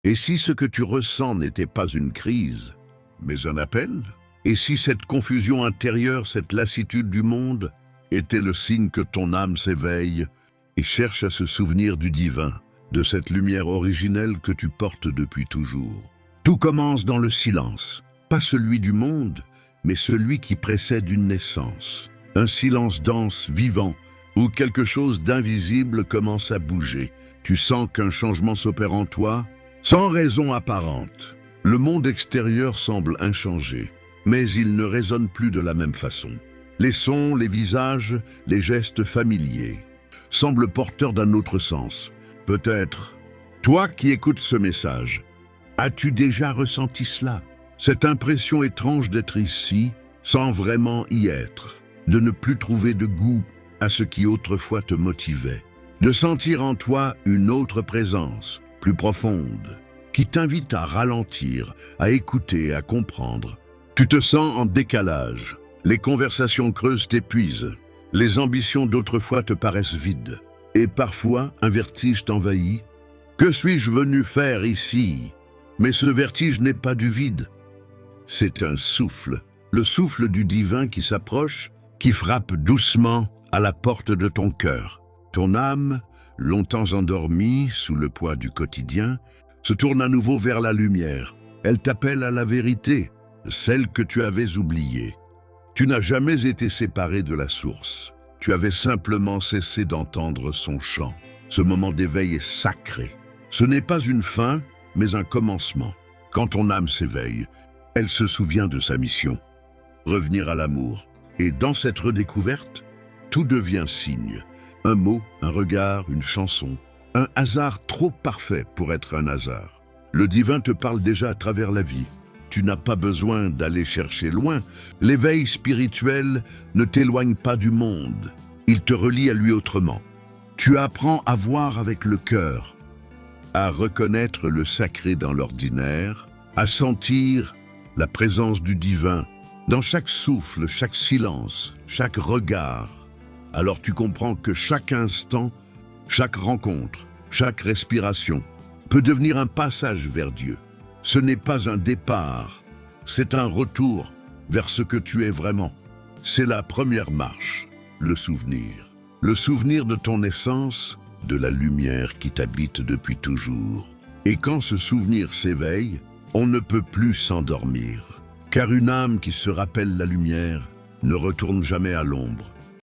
Et si ce que tu ressens n'était pas une crise, mais un appel? Et si cette confusion intérieure, cette lassitude du monde, était le signe que ton âme s'éveille et cherche à se souvenir du divin, de cette lumière originelle que tu portes depuis toujours? Tout commence dans le silence, pas celui du monde, mais celui qui précède une naissance. Un silence dense, vivant, où quelque chose d'invisible commence à bouger. Tu sens qu'un changement s'opère en toi, sans raison apparente. Le monde extérieur semble inchangé, mais il ne résonne plus de la même façon. Les sons, les visages, les gestes familiers semblent porteurs d'un autre sens. Peut-être, toi qui écoutes ce message, as-tu déjà ressenti cela? Cette impression étrange d'être ici, sans vraiment y être, de ne plus trouver de goût à ce qui autrefois te motivait, de sentir en toi une autre présence, plus profonde, qui t'invite à ralentir, à écouter, à comprendre. Tu te sens en décalage, les conversations creuses t'épuisent, les ambitions d'autrefois te paraissent vides, et parfois un vertige t'envahit. Que suis-je venu faire ici? Mais ce vertige n'est pas du vide. C'est un souffle, le souffle du divin qui s'approche, qui frappe doucement à la porte de ton cœur. Ton âme, longtemps endormie sous le poids du quotidien, se tourne à nouveau vers la lumière. Elle t'appelle à la vérité, celle que tu avais oubliée. Tu n'as jamais été séparé de la source. Tu avais simplement cessé d'entendre son chant. Ce moment d'éveil est sacré. Ce n'est pas une fin, mais un commencement. Quand ton âme s'éveille, elle se souvient de sa mission, revenir à l'amour. Et dans cette redécouverte, tout devient signe. Un mot, un regard, une chanson, un hasard trop parfait pour être un hasard. Le divin te parle déjà à travers la vie. Tu n'as pas besoin d'aller chercher loin. L'éveil spirituel ne t'éloigne pas du monde. Il te relie à lui autrement. Tu apprends à voir avec le cœur, à reconnaître le sacré dans l'ordinaire, à sentir la présence du divin dans chaque souffle, chaque silence, chaque regard. Alors tu comprends que chaque instant, chaque rencontre, chaque respiration peut devenir un passage vers Dieu. Ce n'est pas un départ, c'est un retour vers ce que tu es vraiment. C'est la première marche, le souvenir. Le souvenir de ton essence, de la lumière qui t'habite depuis toujours. Et quand ce souvenir s'éveille, on ne peut plus s'endormir. Car une âme qui se rappelle la lumière ne retourne jamais à l'ombre.